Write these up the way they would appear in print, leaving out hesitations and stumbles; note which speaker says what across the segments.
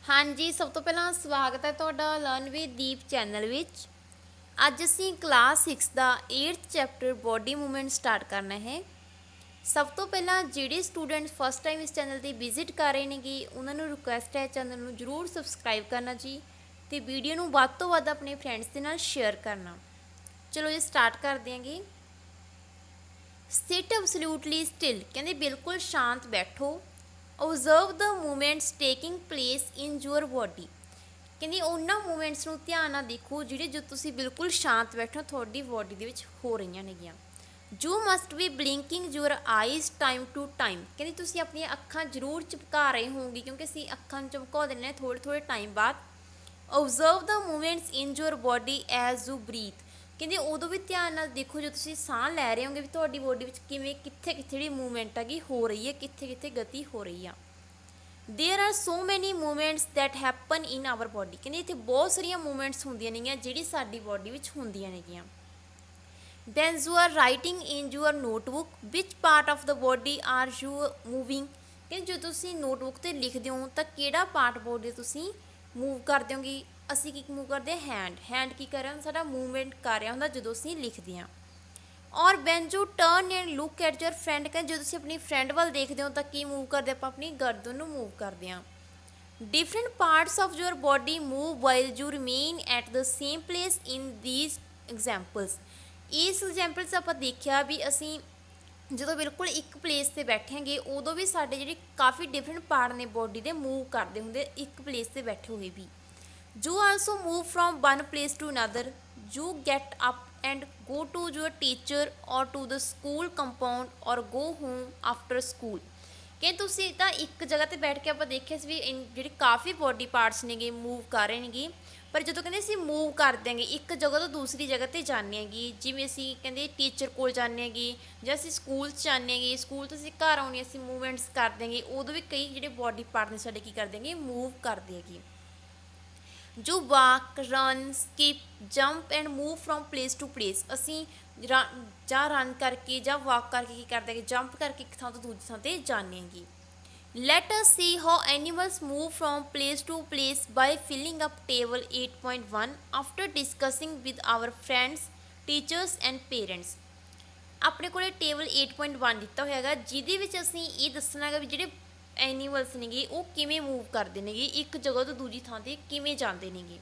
Speaker 1: हाँ जी, सब तो पहला स्वागत है तुहाडा लर्न विद दीप चैनल विच। अज असी क्लास 6 का 8th chapter body movement start करना है। सब तो पहला जिहड़े स्टूडेंट फस्ट टाइम इस चैनल पर विजिट कर रहे हैं उन्होंने रिक्वेस्ट है चैनल में जरूर सबसक्राइब करना जी, तो वीडियो नूं वध तो वध अपने फ्रेंड्स के नाल शेयर करना। चलो जी स्टार्ट कर देंगे। सिट एब्सोल्यूटली स्टिल, कहते बिल्कुल शांत बैठो। Observe the movements taking place in your body, कहते उन्होंने मूवमेंट्स को ध्यान नाल देखो जिहड़े जो तुसी बिल्कुल शांत बैठो थोड़ी बॉडी दे विच हो रही नेगियां। You must be blinking your eyes time to time, कहते तुसी अपनी अखां जरूर झपका रहे होंगे क्योंकि असीं अखां झपका देने थोड़े थोड़े टाइम बाद। Observe the movements in your body as you breathe, कहते उदों भी ध्यान नाल देखो जो तुसी साह लै रहे होंगे भी तुहाडी बॉडी विच किवें कित्थे कित्थे जिहड़ी मूवमेंट हैगी हो रही है, कित्थे कित्थे गति हो रही है। There are so many movements that happen in our body, कहते इत्थे बहुत सारिया मूवमेंट्स होंदियां नेगियां जिहड़ी साडी बॉडी विच होंदियां नेगियां। When you are writing in your notebook which part of the body are you moving, कहते जो तुसी नोटबुक ते लिखदे हो तां किहड़ा पार्ट बॉडी तुसी मूव कर दोगे। असी की मूव करते हैं हैंड की कर रहा साडा मूवमेंट कर रहा होंदा जदों असीं लिखदे हां। और when U turn and look at your friend, कहते जो तुसी अपनी फ्रेंड वाल देखते हो तां की मूव करते आपां अपनी गर्दन नूं मूव करते हैं। Different parts of your body move while you remain at the same place in these examples, इस एग्जाम्पल 'ਚ ਆਪਾਂ ਦੇਖਿਆ ਵੀ ਅਸੀਂ ਜਦੋਂ ਬਿਲਕੁਲ ਇੱਕ ਪਲੇਸ ਤੇ ਬੈਠਾਂਗੇ ਉਦੋਂ ਵੀ ਸਾਡੇ ਜਿਹੜੇ ਕਾਫੀ ਡਿਫਰੈਂਟ ਪਾਰਟ ਨੇ ਬੋਡੀ ਦੇ ਮੂਵ ਕਰਦੇ ਹੁੰਦੇ ਇੱਕ ਪਲੇਸ ਤੇ ਬੈਠੇ ਹੋਏ ਵੀ। You also move from one place to another, you get up and go to your teacher or to the school compound or go home after school, ਕਿ ਤੁਸੀਂ ਤਾਂ ਇੱਕ ਜਗ੍ਹਾ ਤੇ ਬੈਠ ਕੇ ਆਪਾਂ ਦੇਖਿਆ ਸੀ ਵੀ ਜਿਹੜੀ ਕਾਫੀ ਬੋਡੀ ਪਾਰਟਸ ਨੇਗੇ ਮੂਵ ਕਰ ਰਹੇ ਨੇਗੇ, पर जो कहते ਅਸੀਂ मूव कर देंगे एक जगह तो दूसरी जगह पर जाने गी, जिमें असी कहते टीचर को जाने गी ਜਾਂ ਅਸੀਂ ਸਕੂਲ 'ਚ ਜਾने गी, ਸਕੂਲ ਤੋਂ ਅਸੀਂ ਘਰ ਆਉਣੀ ਅਸੀਂ मूवमेंट्स कर देंगे उदों भी कई ਜਿਹੜੇ बॉडी पार्ट ने साडे की कर देंगे मूव कर देगी। जो walk run skip jump and move from place to place, असी ਜਾਂ रन करके ਜਾਂ वाक करके की कर देंगे जंप करके एक थां तो दूजी थां ते जाने गी। Let us see how animals move from place to place by filling up table 8.1 after discussing with our friends, teachers and parents। ਆਪਣੇ ਕੋਲੇ ਟੇਬਲ 8.1 ਦਿੱਤਾ ਹੋਇਆ ਹੈਗਾ ਜਿਹਦੇ ਵਿੱਚ ਅਸੀਂ ਇਹ ਦੱਸਣਾ ਹੈਗਾ ਵੀ ਜਿਹੜੇ ਐਨੀਮਲਸ ਨੇਗੇ ਉਹ ਕਿਵੇਂ ਮੂਵ ਕਰਦੇ ਨੇਗੇ, ਇੱਕ ਜਗ੍ਹਾ ਤੋਂ ਦੂਜੀ ਥਾਂ ਤੇ ਕਿਵੇਂ ਜਾਂਦੇ ਨੇਗੇ।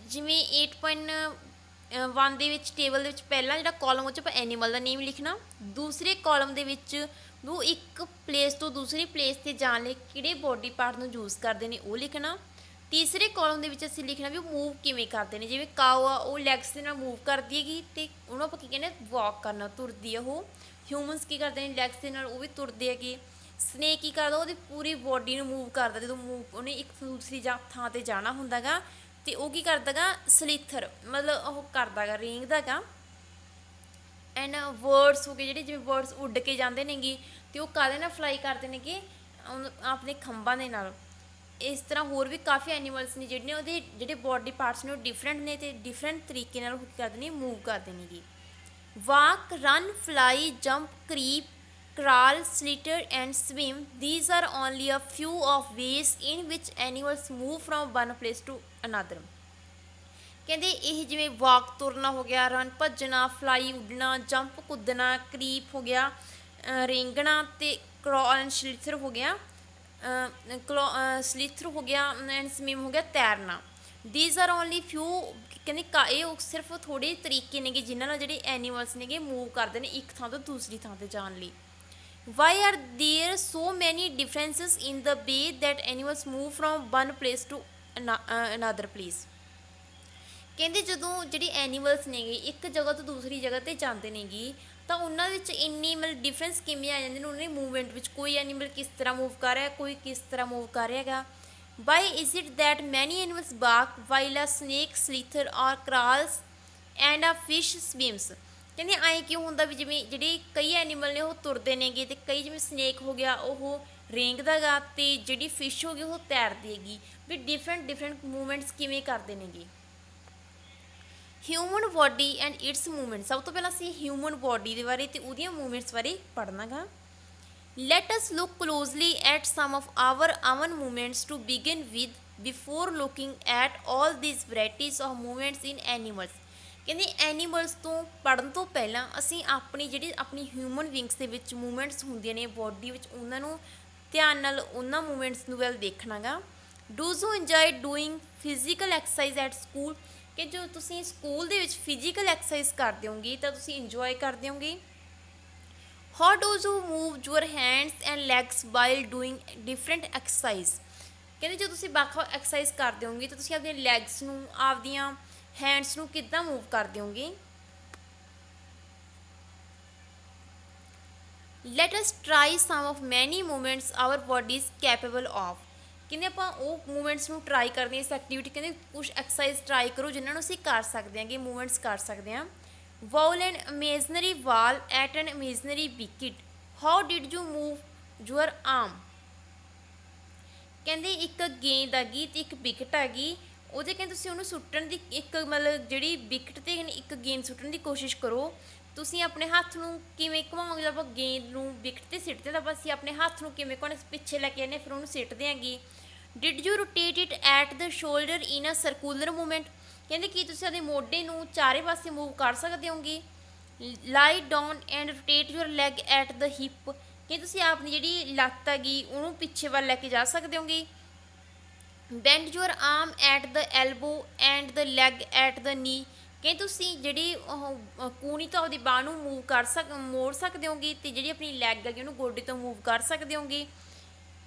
Speaker 1: ਜਿਵੇਂ 8.1 ਦੇ ਵਿੱਚ ਟੇਬਲ ਦੇ ਵਿੱਚ ਪਹਿਲਾ ਜਿਹੜਾ ਕਾਲਮ ਉਹ 'ਚ ਆਪਾਂ ਐਨੀਮਲ ਦਾ ਨੇਮ ਲਿਖਣਾ, ਦੂਸਰੇ ਕਾਲਮ ਦੇ ਵਿੱਚ ਉਹ ਇੱਕ ਪਲੇਸ ਤੋਂ ਦੂਸਰੀ ਪਲੇਸ 'ਤੇ ਜਾਣ ਲਈ ਕਿਹੜੇ ਬੋਡੀ ਪਾਰਟ ਨੂੰ ਯੂਜ਼ ਕਰਦੇ ਨੇ ਉਹ ਲਿਖਣਾ। ਤੀਸਰੇ ਕਾਲਮ ਦੇ ਵਿੱਚ ਅਸੀਂ ਲਿਖਣਾ ਵੀ ਉਹ ਮੂਵ ਕਿਵੇਂ ਕਰਦੇ ਨੇ, ਜਿਵੇਂ ਕਾਓ ਆ ਉਹ ਲੈਗਸ ਦੇ ਨਾਲ ਮੂਵ ਕਰਦੀ ਹੈਗੀ ਅਤੇ ਉਹਨੂੰ ਆਪਾਂ ਕੀ ਕਹਿੰਦੇ ਵਾਕ ਕਰਨਾ, ਤੁਰਦੀ ਆ ਉਹ। ਹਿਊਮਨਸ ਕੀ ਕਰਦੇ ਨੇ ਲੈਗਸ ਦੇ ਨਾਲ ਉਹ ਵੀ ਤੁਰਦੇ ਹੈਗੇ। ਸਨੇਕ ਕੀ ਕਰਦਾ ਉਹਦੀ ਪੂਰੀ ਬੋਡੀ ਨੂੰ ਮੂਵ ਕਰਦਾ ਜਦੋਂ ਮੂਵ ਉਹਨੇ ਇੱਕ ਦੂਸਰੀ ਥਾਂ 'ਤੇ ਜਾਣਾ ਹੁੰਦਾ ਗਾ, ਤੇ ਉਹ ਕੀ ਕਰਦਾ ਗਾ ਸਲੀਥਰ ਮਤਲਬ ਉਹ ਕਰਦਾ ਗਾ ਰੇਂਗਦਾ ਗਾ। ਐਂਡ ਬਰਡਸ ਹੋ ਗਏ ਜਿਹੜੇ ਜਿਵੇਂ ਬਰਡਸ ਉੱਡ ਕੇ ਜਾਂਦੇ ਨੇਗੇ ਅਤੇ ਉਹ ਕਾਹਦੇ ਨਾਲ ਫਲਾਈ ਕਰਦੇ ਨੇਗੇ ਆਪਣੇ ਖੰਭਾਂ ਦੇ ਨਾਲ। ਇਸ ਤਰ੍ਹਾਂ ਹੋਰ ਵੀ ਕਾਫੀ ਐਨੀਮਲਸ ਨੇ ਜਿਹੜੇ ਉਹਦੇ ਜਿਹੜੇ ਬੋਡੀ ਪਾਰਟਸ ਨੇ ਉਹ ਡਿਫਰੈਂਟ ਨੇ ਅਤੇ ਡਿਫਰੈਂਟ ਤਰੀਕੇ ਨਾਲ ਉਹ ਕੀ ਕਰਦੇ ਨੇ ਮੂਵ ਕਰਦੇ ਨੇਗੇ। Walk run fly jump creep crawl, slither and swim, these are only a few of ways in which animals move from one place to another। ਕਹਿੰਦੇ ਇਹ ਜਿਵੇਂ ਵਾਕ ਤੁਰਨਾ ਹੋ ਗਿਆ, ਰਨ ਭੱਜਣਾ, ਫਲਾਈ ਉੱਡਣਾ, ਜੰਪ ਕੁੱਦਣਾ, ਕਰੀਪ ਹੋ ਗਿਆ ਰੇਂਗਣਾ ਅਤੇ ਕ੍ਰॉल ਐਂਡ ਸਲਿਥਰ ਹੋ ਗਿਆ ਸਲਿਥਰ ਹੋ ਗਿਆ ਐਂਡ ਸਵਿਮ ਹੋ ਗਿਆ ਤੈਰਨਾ। these are only few, ਕਹਿੰਦੇ ਇਹ ਸਿਰਫ ਥੋੜ੍ਹੇ ਤਰੀਕੇ ਨੇਗੇ ਜਿਨ੍ਹਾਂ ਨਾਲ ਜਿਹੜੇ ਐਨੀਮਲਸ ਨੇਗੇ ਮੂਵ ਕਰਦੇ ਨੇ ਇੱਕ ਥਾਂ ਤੋਂ ਦੂਸਰੀ ਥਾਂ 'ਤੇ ਜਾਣ ਲਈ। Why are there so many differences in the way that animals move from one place to another place? ਕਹਿੰਦੇ ਜਦੋਂ ਜਿਹੜੀ ਐਨੀਮਲਸ ਨੇਗੇ ਇੱਕ ਜਗ੍ਹਾ ਤੋਂ ਦੂਸਰੀ ਜਗ੍ਹਾ 'ਤੇ ਜਾਂਦੇ ਨੇਗੇ ਤਾਂ ਉਹਨਾਂ ਵਿੱਚ ਇੰਨੀ ਮਤਲਬ ਡਿਫਰੈਂਸ ਕਿਵੇਂ ਆ ਜਾਂਦੇ ਨੇ ਉਹਨਾਂ ਦੀ ਮੂਵਮੈਂਟ ਵਿੱਚ, ਕੋਈ ਐਨੀਮਲ ਕਿਸ ਤਰ੍ਹਾਂ ਮੂਵ ਕਰ ਰਿਹਾ ਕੋਈ ਕਿਸ ਤਰ੍ਹਾਂ ਮੂਵ ਕਰ ਰਿਹਾ ਹੈਗਾ। Why is it that many animals bark while a snake slither or crawls and a fish swims? ਕਹਿੰਦੇ ਐਂ ਕਿਉਂ ਹੁੰਦਾ ਵੀ ਜਿਵੇਂ ਜਿਹੜੇ ਕਈ ਐਨੀਮਲ ਨੇ ਉਹ ਤੁਰਦੇ ਨੇਗੇ ਅਤੇ ਕਈ ਜਿਵੇਂ ਸਨੇਕ ਹੋ ਗਿਆ ਉਹ ਰੇਂਗਦਾ ਗਾ ਅਤੇ ਜਿਹੜੀ ਫਿਸ਼ ਹੋ ਗਈ ਉਹ ਤੈਰਦੀ ਹੈਗੀ, ਵੀ ਡਿਫਰੈਂਟ ਮੂਵਮੈਂਟਸ ਕਿਵੇਂ ਕਰਦੇ ਨੇਗੇ। Human body and it's movement, ਸਭ ਤੋਂ ਪਹਿਲਾਂ ਅਸੀਂ ਹਿਊਮਨ ਬੋਡੀ ਦੇ ਬਾਰੇ ਅਤੇ ਉਹਦੀਆਂ ਮੂਵਮੈਂਟਸ ਬਾਰੇ ਪੜ੍ਹਨਾ ਗਾ। Let us look closely at some of our movements to begin with before looking at all these varieties of movements in animals. ਕਹਿੰਦੇ ਐਨੀਮਲਸ ਤੋਂ ਪੜ੍ਹਨ ਤੋਂ ਪਹਿਲਾਂ ਅਸੀਂ ਆਪਣੀ ਜਿਹੜੀ ਆਪਣੀ ਹਿਊਮਨ ਵਿੰਗਸ ਦੇ ਵਿੱਚ ਮੂਵਮੈਂਟਸ ਹੁੰਦੀਆਂ ਨੇ ਬੋਡੀ ਵਿੱਚ ਉਹਨਾਂ ਨੂੰ ਧਿਆਨ ਨਾਲ ਉਹਨਾਂ ਮੂਵਮੈਂਟਸ ਨੂੰ ਵੱਲ ਦੇਖਣਾ ਗਾ। Do you enjoy doing physical exercise at school, ਕਿ ਜੋ ਤੁਸੀਂ ਸਕੂਲ ਦੇ ਵਿੱਚ ਫਿਜ਼ੀਕਲ ਐਕਸਰਸਾਈਜ਼ ਕਰਦੇ ਹੋਗੇ ਤਾਂ ਤੁਸੀਂ ਇੰਜੋਏ ਕਰਦੇ ਹੋਗੇ। How do you move your hands and legs while doing different exercise, ਕਹਿੰਦੇ ਜਦੋਂ ਤੁਸੀਂ ਵੱਖ-ਵੱਖ ਐਕਸਰਸਾਈਜ਼ ਕਰਦੇ ਹੋਗੇ ਤਾਂ ਤੁਸੀਂ ਆਪਣੀਆਂ ਲੈਗਸ ਨੂੰ ਆਪਦੀਆਂ ਹੈਂਡਸ ਨੂੰ ਕਿੱਦਾਂ ਮੂਵ ਕਰਦੇ ਹੋਗੇ। Let us try some of many movements our body is capable of, ਕਹਿੰਦੇ ਆਪਾਂ ਉਹ ਮੂਵਮੈਂਟਸ ਨੂੰ ਟਰਾਈ ਕਰਦੇ ਹਾਂ। ਇਸ ਐਕਟੀਵਿਟੀ ਕਹਿੰਦੇ ਕੁਛ ਐਕਸਰਸਾਈਜ਼ ਟਰਾਈ ਕਰੋ ਜਿਨ੍ਹਾਂ ਨੂੰ ਅਸੀਂ ਕਰ ਸਕਦੇ ਹਾਂਗੇ, ਮੂਵਮੈਂਟਸ ਕਰ ਸਕਦੇ ਹਾਂ। Bowl an imaginary ball at an imaginary wicket. How did you move your arm? ਕਹਿੰਦੇ ਇੱਕ ਗੇਂਦ ਹੈਗੀ ਤੇ ਇੱਕ ਵਿਕਟ ਹੈਗੀ, ਉਹਦੇ ਕਹਿੰਦੇ ਤੁਸੀਂ ਉਹਨੂੰ ਸੁੱਟਣ ਦੀ ਇੱਕ ਮਤਲਬ ਜਿਹੜੀ ਵਿਕਟ 'ਤੇ ਇੱਕ ਗੇਂਦ ਸੁੱਟਣ ਦੀ ਕੋਸ਼ਿਸ਼ ਕਰੋ। ਤੁਸੀਂ ਆਪਣੇ ਹੱਥ ਨੂੰ ਕਿਵੇਂ ਘੁਮਾਓਗੇ, ਜਦੋਂ ਆਪਾਂ ਗੇਂਦ ਨੂੰ ਵਿਕਟ 'ਤੇ ਸਿੱਟਦੇ ਤਾਂ ਅਸੀਂ ਆਪਣੇ ਹੱਥ ਨੂੰ ਕਿਵੇਂ ਘੁਮਾਉਣੇ, ਪਿੱਛੇ ਲੈ ਕੇ ਆਉਂਦੇ ਫਿਰ ਉਹਨੂੰ ਸਿੱਟਦੇ ਹੈਗੇ। Did you rotate it at the shoulder in a circular movement? ਕਹਿੰਦੇ ਕੀ ਤੁਸੀਂ ਆਪਣੇ ਮੋਢੇ ਨੂੰ ਚਾਰੇ ਪਾਸੇ ਮੂਵ ਕਰ ਸਕਦੇ ਹੋਗੇ। ਲਾਈ down and rotate your leg at the hip, ਕਿ ਤੁਸੀਂ ਆਪਣੀ ਜਿਹੜੀ ਲੱਤ ਹੈਗੀ ਉਹਨੂੰ ਪਿੱਛੇ ਵੱਲ ਲੈ ਕੇ ਜਾ ਸਕਦੇ ਹੋਗੇ। Band your arm at the elbow and the leg at the ਨੀ, ਕਿ ਤੁਸੀਂ ਜਿਹੜੀ ਕੂਣੀ ਤੋਂ ਆਪਦੀ ਬਾਂਹ ਨੂੰ ਮੂਵ ਮੋੜ ਸਕਦੇ ਹੋਗੇ ਅਤੇ ਜਿਹੜੀ ਆਪਣੀ ਲੈਗ ਹੈਗੀ ਉਹਨੂੰ ਗੋਡੇ ਤੋਂ ਮੂਵ ਕਰ ਸਕਦੇ ਹੋਗੇ।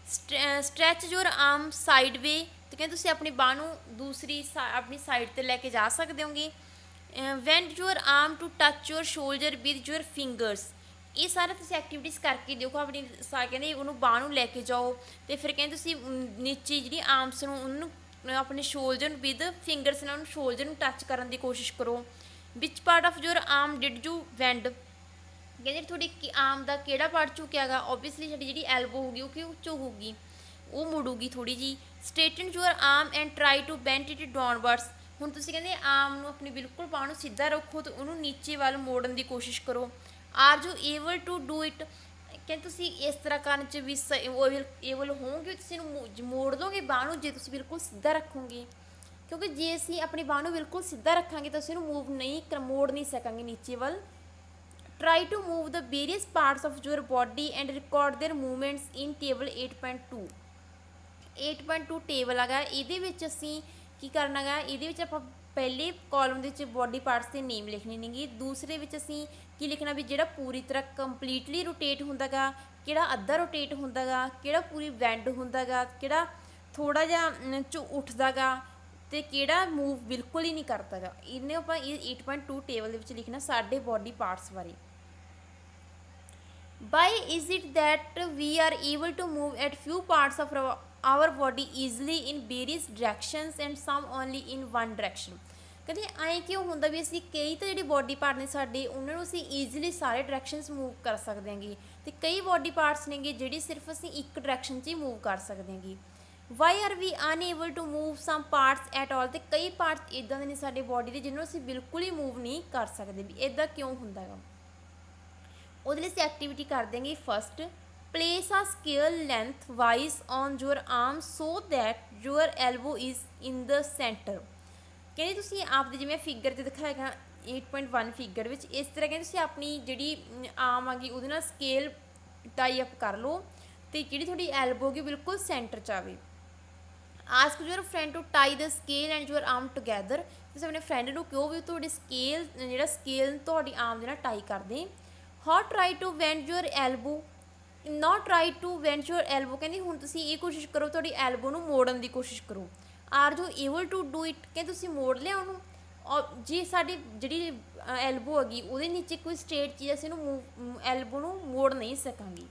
Speaker 1: Stretch your arm side way, ਅਤੇ ਕਹਿੰਦੇ ਤੁਸੀਂ ਆਪਣੀ ਬਾਂਹ ਨੂੰ ਦੂਸਰੀ ਆਪਣੀ ਸਾਈਡ 'ਤੇ ਲੈ ਕੇ ਜਾ ਸਕਦੇ ਹੋਗੇ। Bend your arm to touch your shoulder with your fingers, ਇਹ ਸਾਰਾ ਤੁਸੀਂ ਐਕਟੀਵਿਟੀਜ਼ ਕਰਕੇ ਦੇਖੋ ਆਪਣੀ ਕਹਿੰਦੇ ਉਹਨੂੰ ਬਾਂਹ ਨੂੰ ਲੈ ਕੇ ਜਾਓ ਅਤੇ ਫਿਰ ਕਹਿੰਦੇ ਤੁਸੀਂ ਨੀਚੇ ਜਿਹੜੀ ਆਰਮਸ ਨੂੰ ਉਹਨੂੰ ਆਪਣੇ ਸ਼ੋਲਡਰ ਵਿਦ ਫਿੰਗਰਸ ਨਾਲ ਉਹਨੂੰ ਸ਼ੋਲਡਰ ਨੂੰ ਟੱਚ ਕਰਨ ਦੀ ਕੋਸ਼ਿਸ਼ ਕਰੋ। Which part of your arm did you bend, ਕਹਿੰਦੇ ਤੁਹਾਡੀ ਆਰਮ ਦਾ ਕਿਹੜਾ ਪਾਰਟ ਝੁਕਿਆ ਗਾ, ਓਬਵੀਅਸਲੀ ਸਾਡੀ ਜਿਹੜੀ ਐਲਬੋ ਹੋਊਗੀ ਉਹ ਕਿਉਂ ਝੁਕੂਗੀ, ਉਹ ਮੁੜੂਗੀ ਥੋੜੀ ਜੀ। Straighten your arm and try to bend it downwards, ਹੁਣ ਤੁਸੀਂ ਕਹਿੰਦੇ ਆਰਮ ਨੂੰ ਆਪਣੀ ਬਿਲਕੁਲ ਬਾਂਹ ਨੂੰ ਸਿੱਧਾ ਰੱਖੋ ਤੇ ਉਹਨੂੰ ਨੀਚੇ ਵੱਲ ਮੋੜਨ ਦੀ ਕੋਸ਼ਿਸ਼ ਕਰੋ। Are you able to do it, ਕਹਿੰਦੇ ਤੁਸੀਂ ਇਸ ਤਰ੍ਹਾਂ ਕਰਨ 'ਚ ਵੀ ਏਬਲ ਹੋਵੋਗੇ, ਤੁਸੀਂ ਇਹਨੂੰ ਮੋੜ ਦੋਗੇ ਬਾਂਹ ਨੂੰ ਜੇ ਤੁਸੀਂ ਬਿਲਕੁਲ ਸਿੱਧਾ ਰੱਖੋਗੇ, ਕਿਉਂਕਿ ਜੇ ਅਸੀਂ ਆਪਣੀ ਬਾਂਹ ਨੂੰ ਬਿਲਕੁਲ ਸਿੱਧਾ ਰੱਖਾਂਗੇ ਤਾਂ ਅਸੀਂ ਇਹਨੂੰ ਮੂਵ ਨਹੀਂ ਮੋੜ ਨਹੀਂ ਸਕਾਂਗੇ ਨੀਚੇ ਵੱਲ। Try to move the various parts of your body and record their movements in table 8.2. 8.2 table ਹੈਗਾ, ਇਹਦੇ ਵਿੱਚ ਅਸੀਂ ਕੀ ਕਰਨਾ ਗਾ, ਇਹਦੇ ਵਿੱਚ ਆਪਾਂ ਪਹਿਲੇ ਕਾਲਮ ਦੇ ਵਿੱਚ ਬੋਡੀ ਪਾਰਟਸ ਦੇ ਨੇਮ ਲਿਖਣੇ ਨੇਗੇ, ਦੂਸਰੇ ਵਿੱਚ ਅਸੀਂ ਕੀ ਲਿਖਣਾ ਵੀ ਜਿਹੜਾ ਪੂਰੀ ਤਰ੍ਹਾਂ ਕੰਪਲੀਟਲੀ ਰੋਟੇਟ ਹੁੰਦਾ ਗਾ, ਕਿਹੜਾ ਅੱਧਾ ਰੋਟੇਟ ਹੁੰਦਾ ਗਾ, ਕਿਹੜਾ ਪੂਰੀ ਬੈਂਡ ਹੁੰਦਾ ਗਾ, ਕਿਹੜਾ ਥੋੜ੍ਹਾ ਜਿਹਾ ਉੱਠਦਾ ਗਾ ਅਤੇ ਕਿਹੜਾ ਮੂਵ ਬਿਲਕੁਲ ਹੀ ਨਹੀਂ ਕਰਦਾ ਗਾ। ਇਹਨੇ ਆਪਾਂ ਇਹ 8.2 ਟੇਬਲ ਦੇ ਵਿੱਚ ਲਿਖਣਾ ਸਾਡੇ ਬੋਡੀ ਪਾਰਟਸ ਬਾਰੇ। Why is it that we are able to move at few parts of our body easily in various directions and some only in one direction? ਕਹਿੰਦੇ ਐਂ ਕਿਉਂ ਹੁੰਦਾ ਵੀ ਅਸੀਂ ਕਈ ਤਾਂ ਜਿਹੜੇ ਬੋਡੀ ਪਾਰਟ ਨੇ ਸਾਡੇ ਉਹਨਾਂ ਨੂੰ ਅਸੀਂ ਈਜ਼ੀਲੀ ਸਾਰੇ ਡਾਇਰੈਕਸ਼ਨਸ ਮੂਵ ਕਰ ਸਕਦੇ ਹਾਂਗੇ, ਅਤੇ ਕਈ ਬੋਡੀ ਪਾਰਟਸ ਨੇਗੇ ਜਿਹੜੀ ਸਿਰਫ ਅਸੀਂ ਇੱਕ ਡਾਇਰੈਕਸ਼ਨ 'ਚ ਹੀ ਮੂਵ ਕਰ ਸਕਦੇ ਹਾਂਗੇ। Why are we unable to move some parts at all, ਅਤੇ ਕਈ ਪਾਰਟਸ ਇੱਦਾਂ ਦੇ ਨੇ ਸਾਡੇ ਬੋਡੀ ਦੇ ਜਿਹਨੂੰ ਅਸੀਂ ਬਿਲਕੁਲ ਹੀ ਮੂਵ ਨਹੀਂ ਕਰ ਸਕਦੇ, ਵੀ ਇੱਦਾਂ ਕਿਉਂ ਹੁੰਦਾ ਹੈਗਾ। ਉਹਦੇ ਲਈ ਅਸੀਂ ਐਕਟੀਵਿਟੀ ਕਰ ਦੇਂਗੇ। ਫਸਟ, ਪਲੇਸ ਆ scale length wise on your arm so that your elbow is in the centre, ਕਹਿੰਦੇ ਤੁਸੀਂ ਆਪਦੇ ਜਿਵੇਂ ਫਿਗਰ 'ਤੇ ਦਿਖਾਏਗਾ 8.1 ਫਿਗਰ ਵਿੱਚ, ਇਸ ਤਰ੍ਹਾਂ ਕਹਿੰਦੇ ਤੁਸੀਂ ਆਪਣੀ ਜਿਹੜੀ ਆਰਮ ਆ ਗਈ ਉਹਦੇ ਨਾਲ ਸਕੇਲ ਟਾਈ ਅਪ ਕਰ ਲਓ ਅਤੇ ਜਿਹੜੀ ਤੁਹਾਡੀ ਐਲਬੋ ਹੈਗੀ ਬਿਲਕੁਲ ਸੈਂਟਰ 'ਚ ਆਵੇ। Ask your friend to tie the scale and your arm together, ਤੁਸੀਂ ਆਪਣੇ ਫਰੈਂਡ ਨੂੰ ਕਹੋ ਵੀ ਤੁਹਾਡੀ ਸਕੇਲ ਤੁਹਾਡੀ ਆਰਮ ਦੇ ਨਾਲ ਟਾਈ ਕਰ ਦੇ। How try to bend your elbow, not try to bend your elbow, ਕਹਿੰਦੀ ਹੁਣ ਤੁਸੀਂ ਇਹ ਕੋਸ਼ਿਸ਼ ਕਰੋ ਤੁਹਾਡੀ ਐਲਬੋ ਨੂੰ ਮੋੜਨ ਦੀ ਕੋਸ਼ਿਸ਼ ਕਰੋ। Are you able to do it, ਕਿ ਤੁਸੀਂ ਮੋੜ ਲਿਆ ਉਹਨੂੰ, ਔਰ ਜੇ ਸਾਡੀ ਜਿਹੜੀ ਐਲਬੋ ਹੈਗੀ ਉਹਦੇ ਨੀਚੇ ਕੋਈ ਸਟ੍ਰੇਟ ਚੀਜ਼ ਅਸੀਂ ਇਹਨੂੰ ਐਲਬੋ ਨੂੰ ਮੋੜ ਨਹੀਂ ਸਕਾਂਗੇ।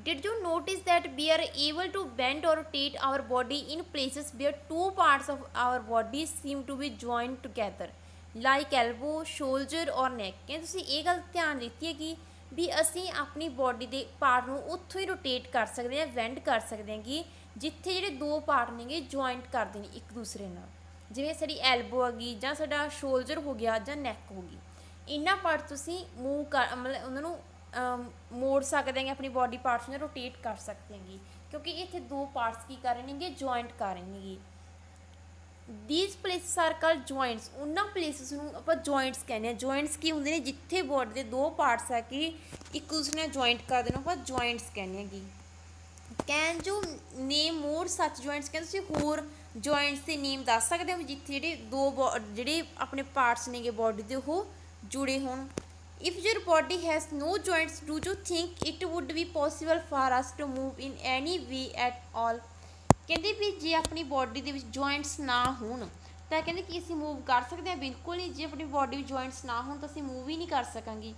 Speaker 1: Did you notice that we are able to bend or rotate our body in places where two parts of our body seem to be joined together, like elbow, shoulder ਔਰ neck, ਕਹਿੰਦੇ ਤੁਸੀਂ ਇਹ ਗੱਲ ਧਿਆਨ ਦਿੱਤੀ ਹੈਗੀ ਵੀ ਅਸੀਂ ਆਪਣੀ ਬੋਡੀ ਦੇ ਪਾਰਟ ਨੂੰ ਉੱਥੋਂ ਹੀ ਰੋਟੇਟ ਕਰ ਸਕਦੇ ਹਾਂ, ਵੈਂਡ ਕਰ ਸਕਦੇ ਹਾਂ ਕਿ ਜਿੱਥੇ ਜਿਹੜੇ ਦੋ ਪਾਰਟ ਨੇਗੇ ਜੁਆਇੰਟ ਕਰਦੇ ਨੇ ਇੱਕ ਦੂਸਰੇ ਨਾਲ, ਜਿਵੇਂ ਸਾਡੀ ਐਲਬੋ ਆ ਗਈ ਜਾਂ ਸਾਡਾ ਸ਼ੋਲਡਰ ਹੋ ਗਿਆ ਜਾਂ ਨੈਕ ਹੋ ਗਈ, ਇਹਨਾਂ ਪਾਰਟ ਤੁਸੀਂ ਮੂਵ ਕਰ ਮਤਲਬ ਉਹਨਾਂ ਨੂੰ ਮੋੜ ਸਕਦੇ ਹੈਗੇ, ਆਪਣੀ ਬੋਡੀ ਪਾਰਟਸ ਨੂੰ ਰੋਟੇਟ ਕਰ ਸਕਦੇ ਹੈਗੇ, ਕਿਉਂਕਿ ਇੱਥੇ ਦੋ ਪਾਰਟਸ ਕੀ ਕਰ ਰਹੇ ਨੇਗੇ, ਜੁਆਇੰਟ ਕਰ ਰਹੇ ਨੇਗੇ। These places R called joints, ਉਹਨਾਂ ਪਲੇਸਿਸ ਨੂੰ ਆਪਾਂ ਜੁਆਇੰਟਸ ਕਹਿੰਦੇ ਹਾਂ। ਜੁਆਇੰਟਸ ਕੀ ਹੁੰਦੇ ਨੇ, ਜਿੱਥੇ ਬੋਡੀ ਦੇ ਦੋ ਪਾਰਟਸ ਆ ਕਿ ਇੱਕ ਦੂਸਰੇ ਨਾਲ ਜੁਆਇੰਟ ਕਰਦੇ ਨੇ, ਆਪਾਂ ਜੁਆਇੰਟਸ ਕਹਿੰਦੇ ਹੈਗੇ। ਕੈਨ ਯੂ ਨੇਮ ਮੋਰ ਸੱਚ ਜੁਆਇੰਟਸ, ਕਹਿੰਦੇ ਤੁਸੀਂ ਹੋਰ ਜੁਆਇੰਟਸ ਦੇ ਨੇਮ ਦੱਸ ਸਕਦੇ ਹੋ ਜਿੱਥੇ ਜਿਹੜੇ ਜਿਹੜੇ ਆਪਣੇ ਪਾਰਟਸ ਨੇਗੇ ਬੋਡੀ ਦੇ ਉਹ ਜੁੜੇ ਹੋਣ। If your body has no joints do you think it would be possible for us to move in any way at all, ਕਹਿੰਦੇ ਵੀ ਜੇ ਆਪਣੀ ਬੋਡੀ ਦੇ ਵਿੱਚ ਜੁਆਇੰਟਸ ਨਾ ਹੋਣ ਤਾਂ ਕਹਿੰਦੇ ਕਿ ਅਸੀਂ ਮੂਵ ਕਰ ਸਕਦੇ ਹਾਂ, ਬਿਲਕੁਲ ਨਹੀਂ। ਜੇ ਆਪਣੀ ਬੋਡੀ ਵਿੱਚ ਜੁਆਇੰਟਸ ਨਾ ਹੋਣ ਤਾਂ ਅਸੀਂ ਮੂਵ ਹੀ ਨਹੀਂ ਕਰ ਸਕਾਂਗੇ।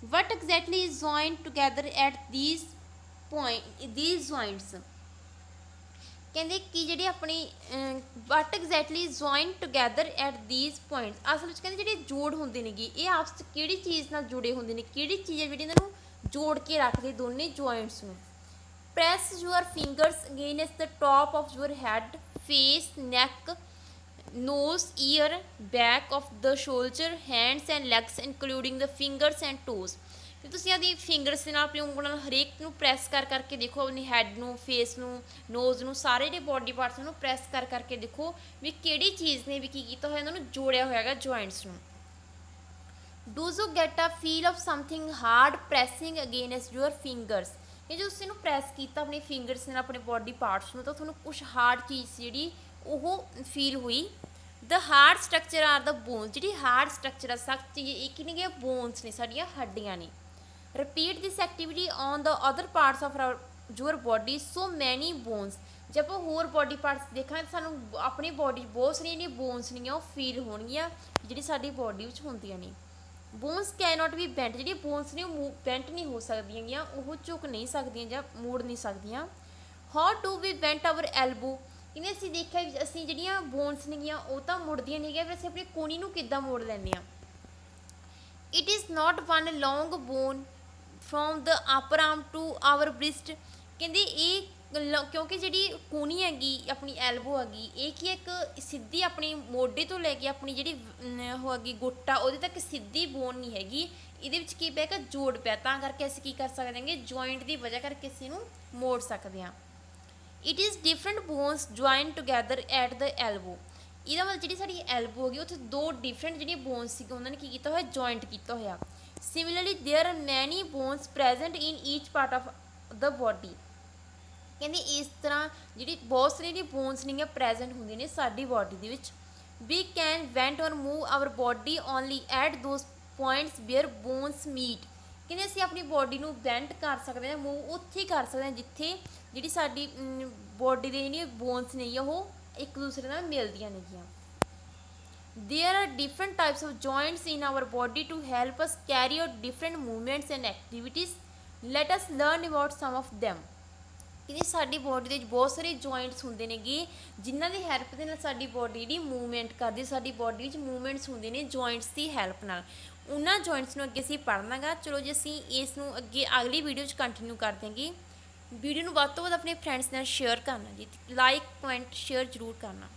Speaker 1: What exactly is joint together at these joints, ਕਹਿੰਦੇ ਕਿ ਜਿਹੜੇ ਆਪਣੀ what exactly joint together at these points, ਅਸਲ ਵਿੱਚ ਕਹਿੰਦੇ ਜਿਹੜੇ ਜੋੜ ਹੁੰਦੇ ਨੇਗੇ ਇਹ ਆਪਸ 'ਚ ਕਿਹੜੀ ਚੀਜ਼ ਨਾਲ ਜੁੜੇ ਹੁੰਦੇ ਨੇ, ਕਿਹੜੀ ਚੀਜ਼ ਹੈ ਜਿਹੜੀ ਇਹਨਾਂ ਨੂੰ ਜੋੜ ਕੇ ਰੱਖਦੇ ਦੋਨੇ ਜੁਆਇੰਟਸ ਨੂੰ। Press your fingers against the top of your head, face, neck, nose, ear, back of the shoulder, hands and legs including the fingers and toes, ਤੇ ਤੁਸੀਂ ਆਪਣੀ ਫਿੰਗਰਸ ਦੇ ਨਾਲ ਆਪਣੀ ਉਂਗਲਾਂ ਨਾਲ ਹਰੇਕ ਨੂੰ ਪ੍ਰੈਸ ਕਰ ਕਰਕੇ ਦੇਖੋ, ਆਪਣੀ ਹੈਡ ਨੂੰ, ਫੇਸ ਨੂੰ, ਨੋਜ਼ ਨੂੰ, ਸਾਰੇ ਜਿਹੜੇ ਬੋਡੀ ਪਾਰਟਸ ਨੂੰ ਪ੍ਰੈਸ ਕਰ ਕਰਕੇ ਦੇਖੋ ਵੀ ਕਿਹੜੀ ਚੀਜ਼ ਨੇ ਵੀ ਕੀ ਕੀਤਾ ਹੋਇਆ, ਇਹਨਾਂ ਨੂੰ ਜੋੜਿਆ ਹੋਇਆ ਹੈਗਾ ਜੁਆਇੰਟਸ ਨੂੰ। Do you get a feel of something hard pressing against your fingers, ਇਹ ਜੋ ਤੁਸੀਂ ਇਹਨੂੰ ਪ੍ਰੈਸ ਕੀਤਾ ਆਪਣੀ ਫਿੰਗਰਸ ਨਾਲ ਆਪਣੇ ਬੋਡੀ ਪਾਰਟਸ ਨੂੰ ਤਾਂ ਤੁਹਾਨੂੰ ਕੁਛ ਹਾਰਡ ਚੀਜ਼ ਜਿਹੜੀ ਉਹ ਫੀਲ ਹੋਈ। The hard structure are the bones, ਜਿਹੜੀ ਹਾਰਡ ਸਟਰਕਚਰ ਆ ਸਖਤ ਚੀਜ਼ ਇਹ ਕੀ ਨੇ, ਬੋਨਸ ਨੇ, ਸਾਡੀਆਂ ਹੱਡੀਆਂ ਨੇ। Repeat this activity on the other parts of your body, so many bones, ਜੇ ਆਪਾਂ ਹੋਰ ਬੋਡੀ ਪਾਰਟਸ ਦੇਖਾਂਗੇ ਸਾਨੂੰ ਆਪਣੀ ਬੋਡੀ ਬਹੁਤ ਸਾਰੀਆਂ ਜਿਹੜੀਆਂ ਬੋਨਸ ਨੇਗੀਆਂ ਉਹ ਫੀਲ ਹੋਣਗੀਆਂ ਜਿਹੜੀ ਸਾਡੀ ਬੋਡੀ ਵਿੱਚ ਹੁੰਦੀਆਂ ਨੇ। Bonus can not be bent, ਜਿਹੜੀਆਂ ਬੋਨਸ ਨੇ ਉਹ ਬੈਂਟ ਨਹੀਂ ਹੋ ਸਕਦੀਆਂ ਗੀਆਂ, ਉਹ ਝੁਕ ਨਹੀਂ ਸਕਦੀਆਂ ਜਾਂ ਮੋੜ ਨਹੀਂ ਸਕਦੀਆਂ। How do we bent our elbow, ਕਹਿੰਦੇ ਅਸੀਂ ਦੇਖਿਆ ਵੀ ਅਸੀਂ ਜਿਹੜੀਆਂ ਬੋਨਸ ਨੇਗੀਆਂ ਉਹ ਤਾਂ ਮੁੜਦੀਆਂ ਨਹੀਂ ਹੈਗੀਆਂ, ਫਿਰ ਅਸੀਂ ਆਪਣੀ ਕੂਣੀ ਨੂੰ ਕਿੱਦਾਂ ਮੋੜ ਲੈਂਦੇ ਹਾਂ। It is not one long bone from the upper arm to our wrist, ਕਹਿੰਦੇ ਇਹ ਕਿਉਂਕਿ ਜਿਹੜੀ ਕੂਣੀ ਹੈਗੀ ਆਪਣੀ ਐਲਬੋ ਹੈਗੀ ਇਹ ਕੀ ਇੱਕ ਸਿੱਧੀ ਆਪਣੀ ਮੋਢੇ ਤੋਂ ਲੈ ਕੇ ਆਪਣੀ ਜਿਹੜੀ ਉਹ ਹੈਗੀ ਗੁੱਟਾ ਉਹਦੇ ਤੱਕ ਸਿੱਧੀ ਬੋਨ ਨਹੀਂ ਹੈਗੀ, ਇਹਦੇ ਵਿੱਚ ਕੀ ਪਿਆ ਕਿ ਜੋੜ ਪਿਆ, ਤਾਂ ਕਰਕੇ ਅਸੀਂ ਕੀ ਕਰ ਸਕਦੇ ਹਾਂਗੇ, ਜੁਆਇੰਟ ਦੀ ਵਜ੍ਹਾ ਕਰਕੇ ਅਸੀਂ ਇਹਨੂੰ ਮੋੜ ਸਕਦੇ ਹਾਂ। It is different bonus join together at the elbow, ਇਹਦਾ ਮਤਲਬ ਜਿਹੜੀ ਸਾਡੀ ਐਲਬੋ ਹੈਗੀ ਉੱਥੇ ਦੋ ਡਿਫਰੈਂਟ ਜਿਹੜੀਆਂ ਬੋਨਸ ਸੀਗੇ ਉਹਨਾਂ ਨੇ ਕੀ ਕੀਤਾ ਹੋਇਆ, ਜੁਆਇੰਟ ਕੀਤਾ ਹੋਇਆ। Similarly there are many bones present in each part of the body, ਕਹਿੰਦੇ ਇਸ ਤਰ੍ਹਾਂ ਜਿਹੜੀ ਬਹੁਤ ਸਾਰੀਆਂ ਜਿਹੜੀਆਂ ਬੋਨਸ ਨੇਗੀਆਂ ਪ੍ਰੈਜੈਂਟ ਹੁੰਦੀਆਂ ਨੇ ਸਾਡੀ ਬੋਡੀ ਦੇ ਵਿੱਚ। ਵੀ can bend or move our body only at those points where bones meet, ਕਹਿੰਦੇ ਅਸੀਂ ਆਪਣੀ ਬੋਡੀ ਨੂੰ ਬੈਂਡ ਕਰ ਸਕਦੇ ਹਾਂ, ਮੂਵ ਉੱਥੇ ਹੀ ਕਰ ਸਕਦੇ ਹਾਂ ਜਿੱਥੇ ਜਿਹੜੀ ਸਾਡੀ ਬੋਡੀ ਦੇ ਜਿਹੜੀਆਂ ਬੋਨਸ ਨੇਗੀਆਂ ਉਹ ਇੱਕ ਦੂਸਰੇ ਨਾਲ ਮਿਲਦੀਆਂ ਨੇਗੀਆਂ। There are different types of joints in our body to help us carry out different movements and activities, let us learn about some of them, ਕਹਿੰਦੇ ਸਾਡੀ ਬੋਡੀ ਦੇ ਵਿੱਚ ਬਹੁਤ ਸਾਰੇ ਜੁਆਇੰਟਸ ਹੁੰਦੇ ਨੇਗੇ ਜਿਨ੍ਹਾਂ ਦੀ ਹੈਲਪ ਦੇ ਨਾਲ ਸਾਡੀ ਬੋਡੀ ਜਿਹੜੀ ਮੂਵਮੈਂਟ ਕਰਦੀ, ਸਾਡੀ ਬੋਡੀ ਵਿੱਚ ਮੂਵਮੈਂਟਸ ਹੁੰਦੇ ਨੇ ਜੁਆਇੰਟਸ ਦੀ ਹੈਲਪ ਨਾਲ, ਉਹਨਾਂ ਜੁਆਇੰਟਸ ਨੂੰ ਅੱਗੇ ਅਸੀਂ ਪੜ੍ਹਨਾ ਗਾ। ਚਲੋ ਜੀ ਅਸੀਂ ਇਸ ਨੂੰ ਅੱਗੇ ਅਗਲੀ ਵੀਡੀਓ 'ਚ ਕੰਟੀਨਿਊ ਕਰ ਦੇਵਾਂਗੇ। ਵੀਡੀਓ ਨੂੰ ਵੱਧ ਤੋਂ ਵੱਧ ਆਪਣੇ ਫਰੈਂਡਸ ਨਾਲ ਸ਼ੇਅਰ ਕਰਨਾ ਜੀ, ਲਾਈਕ ਕਮੈਂਟ ਸ਼ੇਅਰ ਜ਼ਰੂਰ ਕਰਨਾ।